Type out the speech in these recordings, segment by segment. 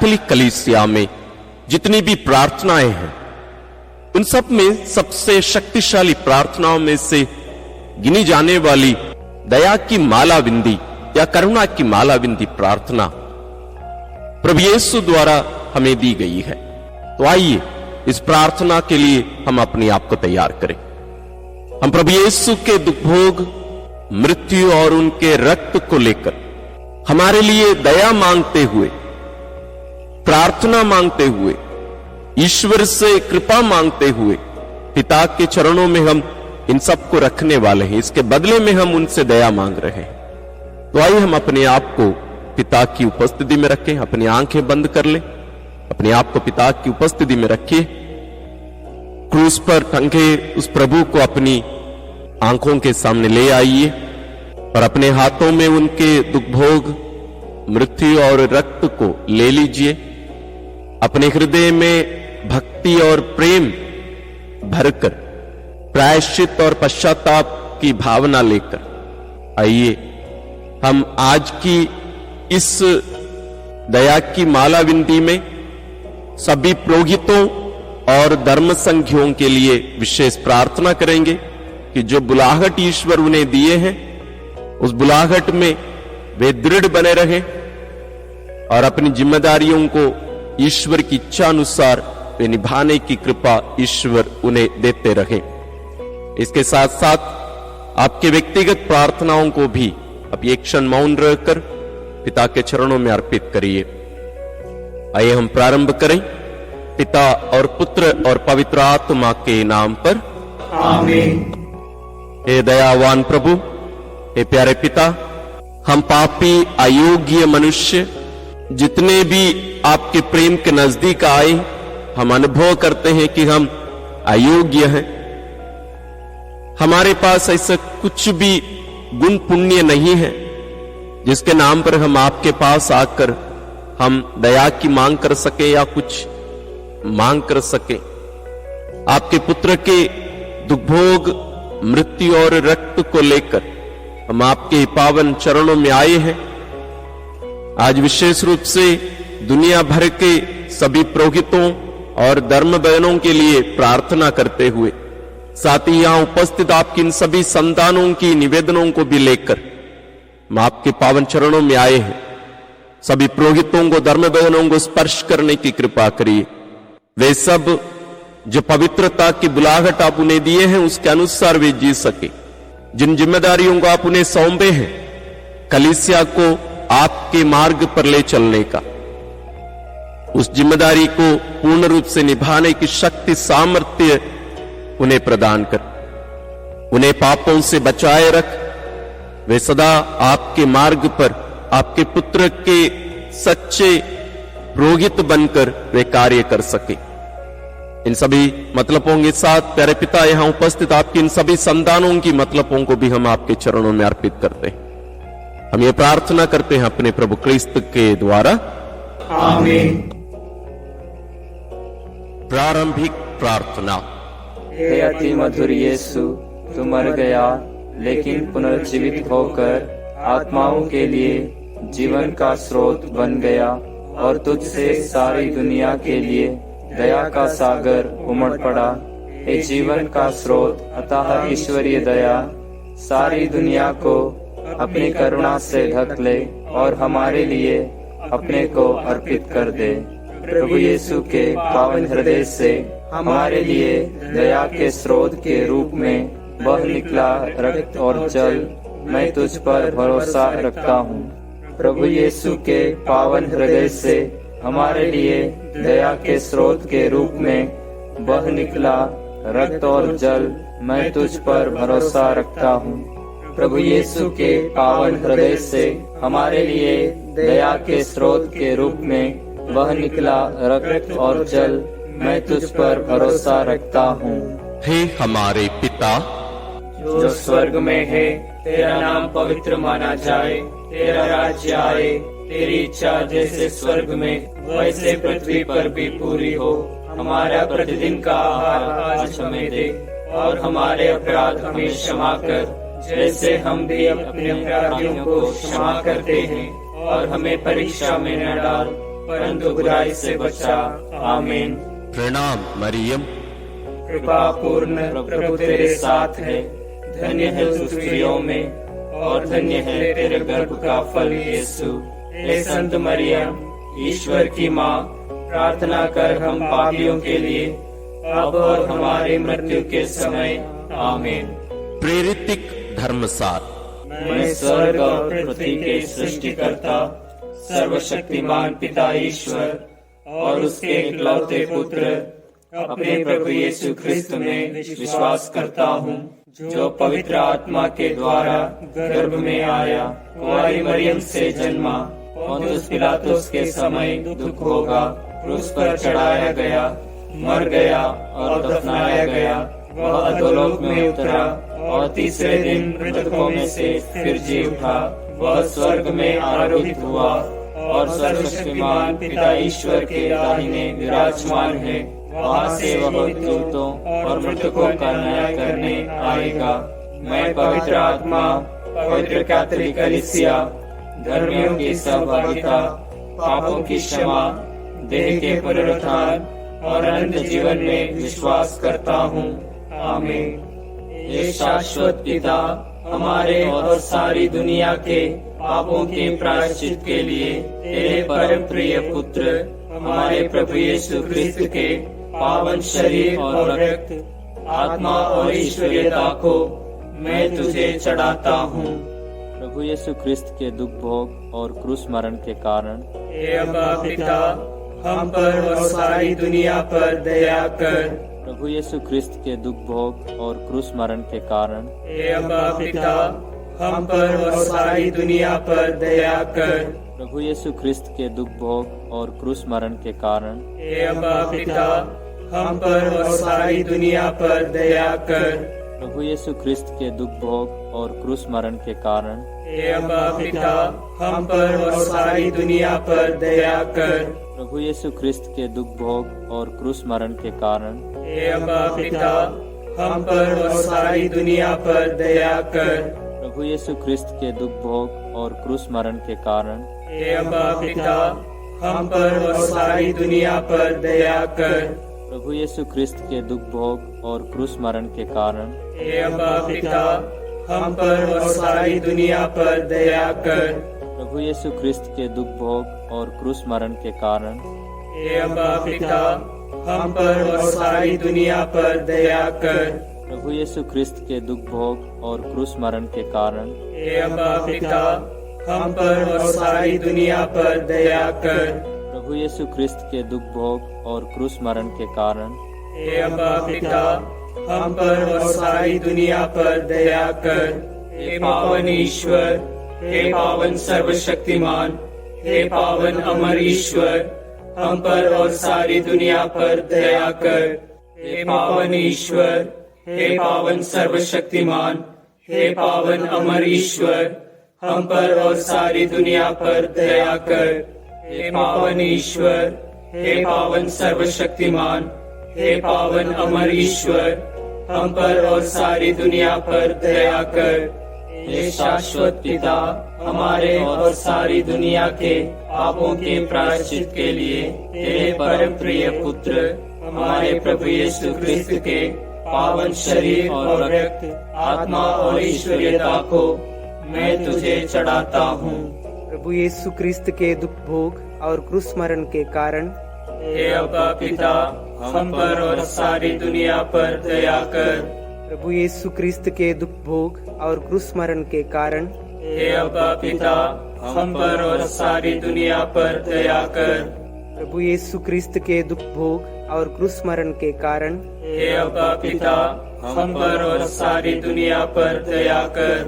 Catholic कलीसिया में जितनी भी प्रार्थनाएं हैं, उन सब में सबसे शक्तिशाली प्रार्थनाओं में से गिनी जाने वाली दया की मालाविंदी या करुणा की मालाविंदी प्रार्थना प्रभु यीशु द्वारा हमें दी गई है। तो आइए इस प्रार्थना के लिए हम अपने आप को तैयार करें। हम प्रभु यीशु के दुख भोग, मृत्यु और उनके रक्त को लेकर हमारे लिए दया मांगते हुए, प्रार्थना मांगते हुए, ईश्वर से कृपा मांगते हुए पिता के चरणों में हम इन सब को रखने वाले हैं। इसके बदले में हम उनसे दया मांग रहे हैं। तो आइए हम अपने आप को पिता की उपस्थिति में रखें। अपनी आंखें बंद कर लें, अपने आप को पिता की उपस्थिति में रखिए। क्रूस पर टंगे उस प्रभु को अपनी आंखों के सामने ले आइए और अपने हाथों में उनके दुख भोग, मृत्यु और रक्त को ले लीजिए। अपने हृदय में भक्ति और प्रेम भरकर प्रायश्चित और पश्चाताप की भावना लेकर आइए हम आज की इस दया की मालाविंदी में सभी पुरोहितों और धर्म संघियों के लिए विशेष प्रार्थना करेंगे कि जो बुलाहट ईश्वर उन्हें दिए हैं, उस बुलाहट में वे दृढ़ बने रहें और अपनी जिम्मेदारियों को ईश्वर की इच्छा अनुसार वे निभाने की कृपा ईश्वर उन्हें देते रहे। इसके साथ साथ आपके व्यक्तिगत प्रार्थनाओं को भी अब एक क्षण मौन रहकर पिता के चरणों में अर्पित करिए। आइए हम प्रारंभ करें पिता और पुत्र और पवित्र आत्मा के नाम पर, आमीन। हे दयावान प्रभु, हे प्यारे पिता, हम पापी अयोग्य मनुष्य जितने भी आपके प्रेम के नजदीक आए, हम अनुभव करते हैं कि हम अयोग्य हैं। हमारे पास ऐसा कुछ भी गुण पुण्य नहीं है जिसके नाम पर हम आपके पास आकर हम दया की मांग कर सके या कुछ मांग कर सके। आपके पुत्र के दुख भोग, मृत्यु और रक्त को लेकर हम आपके पावन चरणों में आए हैं। आज विशेष रूप से दुनिया भर के सभी पुरोहितों और धर्म बहनों के लिए प्रार्थना करते हुए, साथ ही यहां उपस्थित आपकी इन सभी संतानों की निवेदनों को भी लेकर हम आपके पावन चरणों में आए हैं। सभी पुरोहितों को, धर्म बहनों को स्पर्श करने की कृपा करिए। वे सब जो पवित्रता की बुलाहट आप उन्हें दिए हैं, उसके अनुसार वे जी सके। जिन जिम्मेदारियों को आप उन्हें सौंपे हैं, कलीसिया को आपके मार्ग पर ले चलने का, उस जिम्मेदारी को पूर्ण रूप से निभाने की शक्ति, सामर्थ्य उन्हें प्रदान कर। उन्हें पापों से बचाए रख। वे सदा आपके मार्ग पर आपके पुत्र के सच्चे पुरोहित बनकर वे कार्य कर सके। इन सभी मतलबों के साथ प्यारे पिता, यहां उपस्थित आपकी इन सभी संतानों की मतलबों को भी हम आपके चरणों में अर्पित करते हैं। हम ये प्रार्थना करते हैं अपने प्रभु क्रिस्त के द्वारा, आमीन। प्रारंभिक प्रार्थना। हे अति मधुर यीशु, तू मर गया लेकिन पुनर्जीवित होकर आत्माओं के लिए जीवन का स्रोत बन गया और तुझसे सारी दुनिया के लिए दया का सागर उमड़ पड़ा। हे जीवन का स्रोत अतः ईश्वरीय दया सारी दुनिया को अपनी करुणा से ढक ले और हमारे लिए अपने को अर्पित कर दे। प्रभु यीशु के पावन हृदय से हमारे लिए दया के स्रोत के रूप में बह निकला रक्त और जल, मैं तुझ पर भरोसा रखता हूँ। प्रभु यीशु के पावन हृदय से हमारे लिए दया के स्रोत के रूप में बह निकला रक्त और जल, मैं तुझ पर भरोसा रखता हूँ। प्रभु यीशु के पावन हृदय से हमारे लिए दया के स्रोत के रूप में बह निकला रक्त और जल, मैं तुझ पर भरोसा रखता हूँ। हे हमारे पिता जो स्वर्ग में है, तेरा नाम पवित्र माना जाए, तेरा राज्य आए, तेरी इच्छा जैसे स्वर्ग में वैसे पृथ्वी पर भी पूरी हो। हमारा प्रतिदिन का आहार आज हमें दे और हमारे अपराध हमें क्षमा कर, जैसे हम भी अपने अपराधियों को क्षमा करते हैं, और हमें परीक्षा में न डाल परंतु बुराई से बचा। आमीन। प्रणाम मरियम, कृपा पूर्ण प्रभु तेरे साथ है, धन्य है तू स्त्रियों में और धन्य है तेरे गर्भ का फल यीशु। हे संत मरियम, ईश्वर की माँ, प्रार्थना कर हम पापियों के लिए, अब और हमारी मृत्यु के समय। आमीन। प्रेरितिक धर्मसार। मैं स्वर्ग और पृथ्वी के सृष्टिकर्ता सर्वशक्तिमान पिता ईश्वर और उसके इकलौते पुत्र अपने प्रभु यीशु ख्रिस्त में विश्वास करता हूँ, जो पवित्र आत्मा के द्वारा गर्भ में आया, कुंवारी मरियम से जन्मा, पोंतुस पिलातुस के समय दुख होगा, क्रूस पर चढ़ाया गया, मर गया और दफनाया गया, वह अधोलोक में उतरा और तीसरे दिन मृतकों में से फिर जी उठा, वह स्वर्ग में आरोहित हुआ और सर्वशक्तिमान पिता ईश्वर के दाहिने विराजमान है। वहाँ से वह दूतों और मृतकों का न्याय करने आएगा। मैं पवित्र आत्मा, पवित्र कैथोलिक कलीसिया, धर्मियों की सहभागिता, पापों की क्षमा, देह के पुनरुत्थान और अनंत जीवन में विश्वास करता हूँ। आमीन। हे शाश्वत पिता, हमारे और सारी दुनिया के पापों के प्रायश्चित के लिए तेरे परम प्रिय पुत्र हमारे प्रभु यीशु ख्रिस्त के पावन शरीर और रक्त, आत्मा और ईश्वरीयता को मैं तुझे चढ़ाता हूँ। प्रभु यीशु ख्रिस्त के दुख भोग और क्रूस मरण के कारण हे अब्बा पिता, हम पर और सारी दुनिया पर दया कर। प्रभु यीशु ख्रिस्त के दुख भोग और क्रूस मरण के कारण हे अब्बा पिता, हम पर और सारी दुनिया पर दया कर। प्रभु यीशु ख्रिस्त के दुख भोग और क्रूस मरण के कारण हे अब्बा पिता, हम पर और सारी दुनिया पर दया कर। प्रभु यीशु ख्रिस्त के दुख भोग और क्रूस मरण के कारण हे अब्बा पिता, हम पर और सारी दुनिया पर दया कर। प्रभु यीशु ख्रिस्त के दुख भोग और क्रूस मरण के कारण हे अब्बा पिता, हम पर और सारी दुनिया पर दया कर। प्रभु यीशु ख्रिस्त के दुख भोग और क्रूस मरण के कारण हे अब्बा पिता, हम पर और सारी दुनिया पर दया कर। प्रभु यीशु ख्रिस्त के दुख भोग और क्रूस मरण के कारण हे अब्बा पिता, हम पर और सारी दुनिया पर दया कर। प्रभु यीशु ख्रिस्त के दुख भोग और क्रूस मरण के कारण हे अब्बा पिता, हम पर और सारी दुनिया पर दया कर। प्रभु यीशु ख्रिस्त के दुख भोग और क्रूस मरण के कारण हे अब्बा पिता, हम पर और सारी दुनिया पर दया कर। प्रभु यीशु ख्रिस्त के दुख भोग और क्रूस मरण के कारण हे अब्बा पिता, हम पर और सारी दुनिया पर दया कर। हे पावन ईश्वर, हे पावन सर्वशक्तिमान, हे पावन अमर ईश्वर, हम पर और सारी दुनिया पर दया कर। हे पावन ईश्वर, हे पावन सर्वशक्तिमान, हे पावन अमर ईश्वर, हम पर और सारी दुनिया पर दया कर। हे पावन ईश्वर, हे पावन सर्वशक्तिमान, हे पावन अमर ईश्वर, हम पर और सारी दुनिया पर दया कर। हे शाश्वत पिता, हमारे और सारी दुनिया के पापों के प्रायश्चित के लिए तेरे परम प्रिय पुत्र हमारे प्रभु यीशु ख्रिस्त के पावन शरीर और रक्त, आत्मा और ईश्वरीयता को मैं तुझे चढ़ाता हूँ। प्रभु यीशु ख्रिस्त के दुख भोग और क्रूस मरण के कारण हे अब्बा पिता, हम पर और सारी दुनिया पर दया कर। प्रभु यीशु ख्रिस्त के दुख भोग और क्रूस मरण के कारण हे अब्बा पिता, हम पर और सारी दुनिया पर दया कर। प्रभु यीशु ख्रिस्त के दुख भोग और क्रूस मरण के कारण हे अब्बा पिता, हम पर और सारी दुनिया पर दया कर।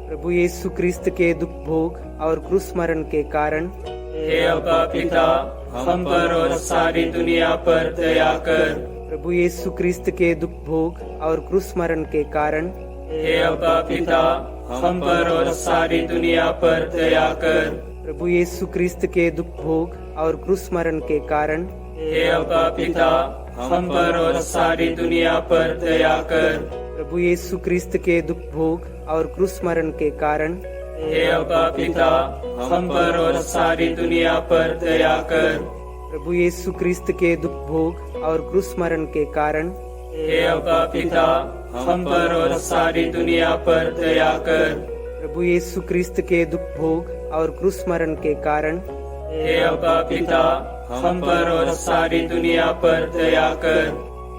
प्रभु यीशु ख्रिस्त के दुख भोग और क्रूस मरण के कारण हे अब्बा पिता, हम पर और सारी दुनिया पर दया कर। प्रभु यीशु ख्रिस्त के दुख भोग और क्रूस मरण के कारण हे अब्बा पिता, हम पर और सारी दुनिया पर दया कर। प्रभु यीशु ख्रिस्त के दुख भोग और क्रूस मरण के कारण हे अब्बा पिता, हम पर और सारी दुनिया पर दया कर। प्रभु यीशु ख्रिस्त के दुख भोग और क्रूस मरण के कारण हे अब्बा पिता, हम पर और सारी दुनिया पर दया कर। प्रभु यीशु क्रिस्त के दुख भोग और क्रूस मरण के कारण हे अब्बा पिता, हम पर और सारी दुनिया पर दया कर। प्रभु यीशु क्रिस्त के दुख भोग और क्रूस मरण के कारण हे अब्बा पिता, हम पर और सारी दुनिया पर दया कर।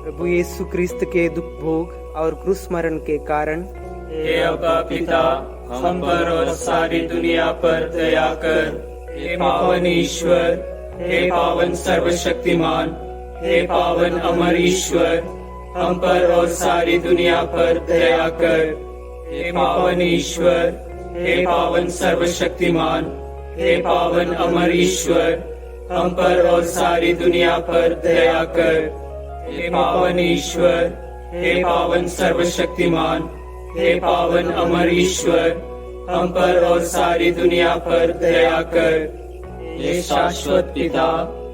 प्रभु यीशु क्रिस्त के दुख भोग और क्रूस मरण के कारण हे अब्बा पिता, हम पर और सारी दुनिया पर दया कर। हे पावन ईश्वर, हे पावन सर्वशक्तिमान, हे पावन अमर ईश्वर, हम पर और सारी दुनिया पर दया कर। हे पावन ईश्वर, हे पावन सर्वशक्तिमान, हे पावन अमर ईश्वर, हम पर और सारी दुनिया पर दया कर। हे पावन ईश्वर, हे पावन सर्वशक्तिमान, हे पावन अमर ईश्वर, हम पर और सारी दुनिया पर दया कर। हे शाश्वत पिता,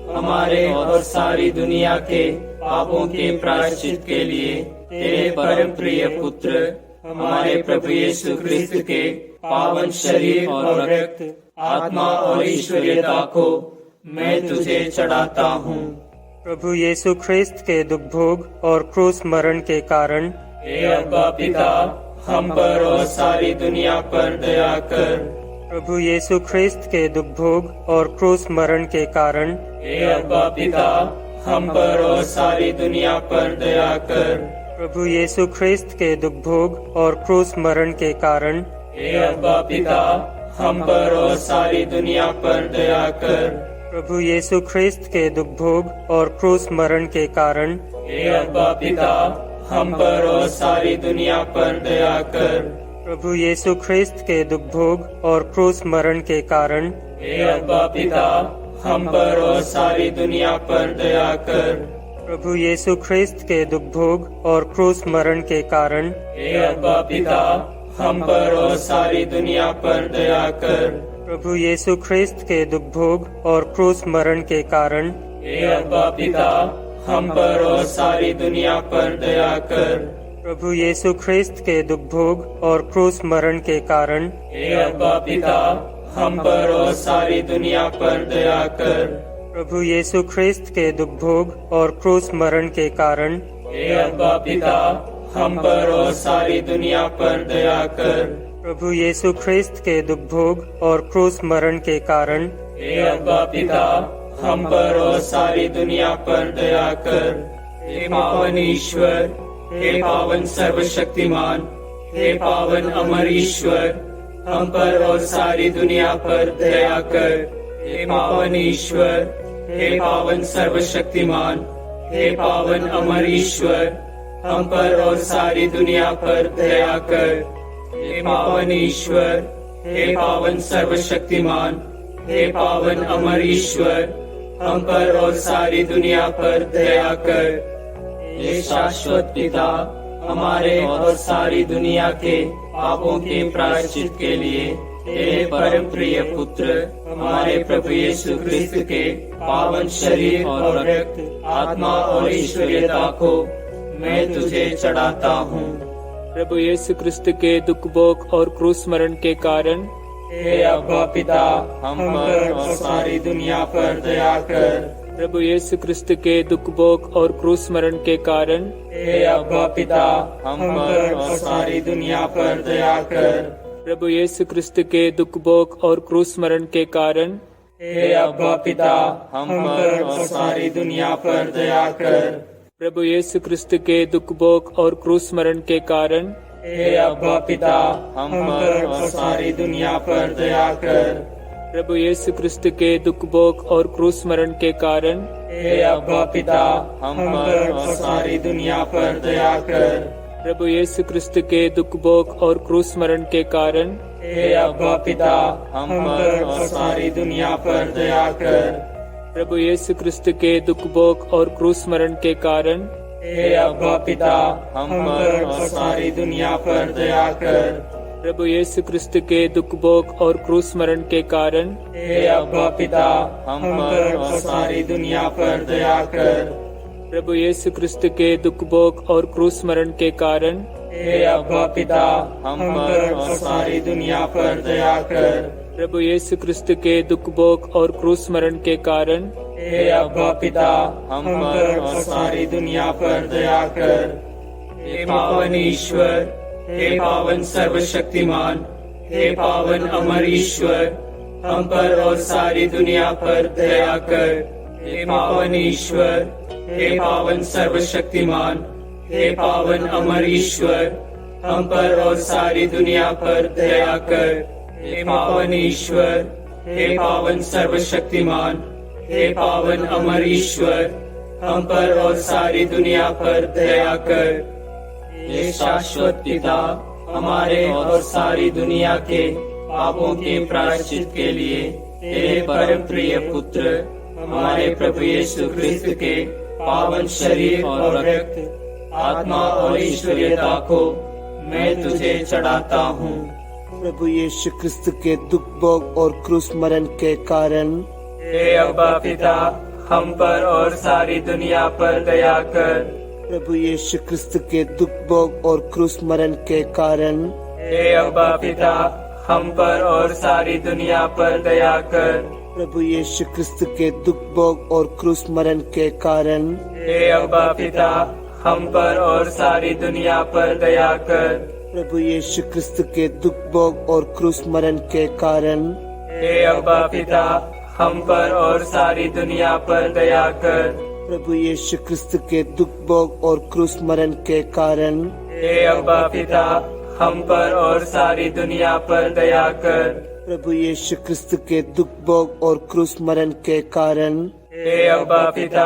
हमारे और सारी दुनिया के पापों के प्रायश्चित के लिए तेरे परम प्रिय पुत्र हमारे प्रभु यीशु क्रिस्त के पावन शरीर और रक्त, आत्मा और ईश्वरीयता को मैं तुझे चढ़ाता हूँ। प्रभु यीशु ख्रिस्त के दुख भोग और क्रूस मरण के कारण हे अब्बा पिता, हम पर और सारी दुनिया पर दया कर। प्रभु यीशु ख्रिस्त के दुख भोग और क्रूस मरण के कारण हे अब्बा पिता, हम पर और सारी दुनिया पर दया कर। प्रभु यीशु ख्रिस्त के दुख भोग और क्रूस मरण के कारण हे अब्बा पिता, हम पर और सारी दुनिया पर दया कर। प्रभु यीशु ख्रिस्त के दुख भोग और क्रूस मरण के कारण हे अब्बा पिता, हम पर और सारी दुनिया पर दया कर। प्रभु यीशु ख्रिस्त के दुख भोग और क्रूस मरण के कारण हे अब्बा पिता, हम पर और सारी दुनिया पर दया कर। प्रभु यीशु ख्रिस्त के दुख भोग और क्रूस मरण के कारण हे अब्बा पिता, हम पर और सारी दुनिया पर दया कर। प्रभु यीशु ख्रिस्त के दुख भोग और क्रूस मरण के कारण हे अब्बा पिता, हम पर और सारी दुनिया पर दया कर। प्रभु यीशु ख्रिस्त के दुख भोग और क्रूस मरण के कारण हे अब्बा पिता, हम पर और सारी दुनिया पर दया कर। प्रभु यीशु ख्रिस्त के दुख भोग और क्रूस मरण के कारण हे अब्बा पिता, हम पर और सारी दुनिया पर दया कर। प्रभु यीशु ख्रिस्त के दुख भोग और क्रूस मरण के कारण हे अब्बा पिता, हम पर और सारी दुनिया पर दया कर। हे पावन ईश्वर, हे पावन सर्वशक्तिमान, हे पावन अमर ईश्वर, हम पर और सारी दुनिया पर दया कर। हे पावन ईश्वर, हे पावन सर्वशक्तिमान, हे पावन अमर ईश्वर, हम पर और सारी दुनिया पर दया कर। हे पावन ईश्वर, हे पावन सर्वशक्तिमान, हे पावन अमर ईश्वर, हम पर और सारी दुनिया पर दया कर। हे शाश्वत पिता, हमारे और सारी दुनिया के पापों के प्रायश्चित के लिए तेरे परम प्रिय पुत्र हमारे प्रभु यीशु क्रिस्त के पावन शरीर और रक्त, आत्मा और ईश्वरीयता को मैं तुझे चढ़ाता हूँ। प्रभु यीशु क्रिस्त के दुख भोग और क्रूस मरण के कारण हे अब्बा पिता, हम पर और सारी दुनिया पर दया कर। प्रभु यीशु क्रिस्त के दुख भोग और क्रूस मरण के कारण हे अब्बा पिता, हम पर और सारी दुनिया पर दया कर। प्रभु यीशु क्रिस्त के दुख भोग और क्रूस मरण के कारण हे अब्बा पिता, हम पर और सारी दुनिया पर दया कर। प्रभु यीशु क्रिस्त के दुख भोग और क्रूस मरण के कारण हे अब्बा पिता, हम पर और सारी दुनिया पर दया कर। प्रभु यीशु क्रिस्त के दुख भोग और क्रूस मरण के कारण हे अब्बा पिता, हम पर और सारी दुनिया पर दया कर। प्रभु यीशु क्रिस्त के दुख भोग और क्रूस मरण के कारण हे अब्बा पिता, हम पर और सारी दुनिया पर दया कर। प्रभु यीशु क्रिस्त के दुख भोग और क्रूस मरण के कारण हे अब्बा पिता, हम पर और सारी दुनिया पर दया कर। प्रभु यीशु क्रिस्त के दुख भोग और क्रूस मरण के कारण हे अब्बा पिता, हम पर और सारी दुनिया पर दया कर। प्रभु यीशु क्रिस्त के दुख भोग और क्रूस मरण के कारण हे अब्बा पिता, हम पर और सारी दुनिया पर दया कर। प्रभु यीशु क्रिस्त के दुख भोग और क्रूस मरण के कारण हे अब्बा पिता, हम पर और सारी दुनिया पर दया कर। हे पावन ईश्वर, हे पावन सर्वशक्तिमान, हे पावन अमर ईश्वर, हम पर और सारी दुनिया पर दया कर। हे पावन ईश्वर, हे पावन सर्वशक्तिमान, हे पावन अमर ईश्वर, हम पर और सारी दुनिया पर दया कर। हे पावन ईश्वर, हे पावन सर्वशक्तिमान, हे पावन अमर ईश्वर, हम पर और सारी दुनिया पर दया कर। हे शाश्वत पिता, हमारे और सारी दुनिया के पापों के प्रायश्चित के लिए तेरे परम प्रिय पुत्र हमारे प्रभु यीशु क्रिस्त के पावन शरीर और रक्त, आत्मा और ईश्वरीयता को मैं तुझे चढ़ाता हूँ। प्रभु यीशु क्रिस्त के दुख भोग और क्रूस मरण के कारण हे अब्बा पिता, हम पर और सारी दुनिया पर दया कर। प्रभु यीशु क्रिस्त के दुख भोग और क्रूस मरण के कारण हे अब्बा पिता, हम पर और सारी दुनिया पर दया कर। प्रभु यीशु क्रिस्त के दुख भोग और क्रूस मरण के कारण हे अब्बा पिता, हम पर और सारी दुनिया पर दया कर। प्रभु यीशु क्रिस्त के दुख भोग और क्रूस मरण के कारण हे अब्बा पिता, हम पर और सारी दुनिया पर दया कर। प्रभु यीशु क्रिस्त के दुख भोग और क्रूस मरण के कारण हे अब्बा पिता, हम पर और सारी दुनिया पर दया कर। प्रभु यीशु क्रिस्त के दुख भोग और क्रूस मरण के कारण हे अब्बा पिता,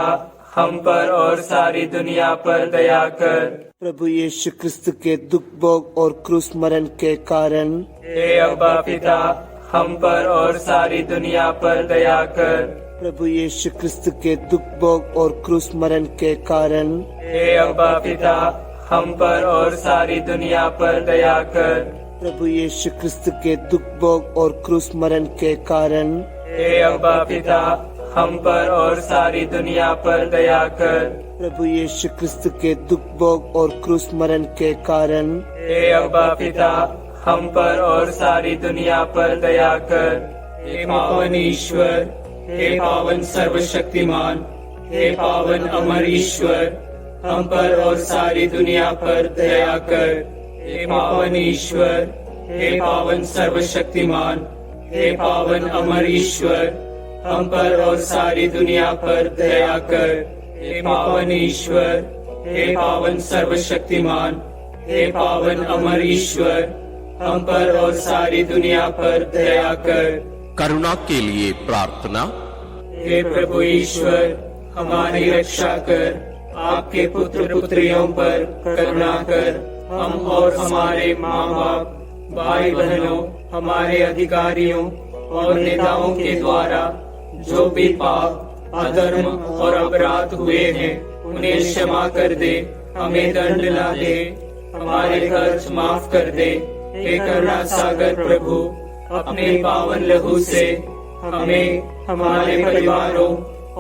हम पर और सारी दुनिया पर दया कर। प्रभु यीशु क्रिस्त के दुख भोग और क्रूस मरण के कारण हे अब्बा पिता, हम पर और सारी दुनिया पर दया कर। प्रभु यीशु क्रिस्त के दुख भोग और क्रूस मरण के कारण हे अब्बा पिता, हम पर और सारी दुनिया पर दया कर। प्रभु यीशु क्रिस्त के दुख भोग और क्रूस मरण के कारण हे अब्बा पिता, हम पर और सारी दुनिया पर दया कर। प्रभु यीशु क्रिस्त के दुख भोग और क्रूस मरण के कारण हे अब्बा पिता, हम पर और सारी दुनिया पर दया कर। हे पावन ईश्वर, हे पावन सर्वशक्तिमान, हे पावन अमर ईश्वर, हम पर और सारी दुनिया पर दया कर। हे पावन ईश्वर, हे पावन सर्वशक्तिमान, हे पावन अमर ईश्वर, हम पर और सारी दुनिया पर दया कर। हे पावन ईश्वर, हे पावन सर्वशक्तिमान, हे पावन अमर ईश्वर, हम पर और सारी दुनिया पर दया कर। करुणा के लिए प्रार्थना। हे प्रभु ईश्वर, हमारी रक्षा कर, आपके पुत्र पुत्रियों पर करुणा कर। हम और हमारे माँ बाप, भाई बहनों, हमारे अधिकारियों और नेताओं के द्वारा जो भी पाप, अधर्म और अपराध हुए हैं, उन्हें क्षमा कर दे, हमें दंड ना दे, हमारे कर्ज माफ कर दे। हे करुणा सागर प्रभु, अपने पावन लहू से हमें, हमारे परिवारों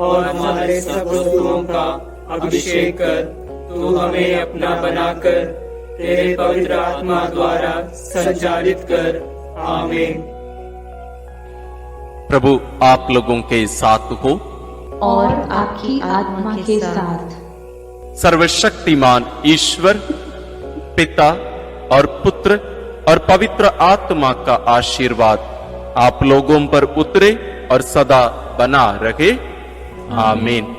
और हमारे सब वस्तुओं का अभिषेक कर। तू हमें अपना बनाकर तेरे पवित्र आत्मा द्वारा संचालित कर। आमीन। प्रभु आप लोगों के साथ हो और आपकी आत्मा के साथ। सर्वशक्तिमान ईश्वर पिता और पुत्र और पवित्र आत्मा का आशीर्वाद आप लोगों पर उतरे और सदा बना रहे। आमीन।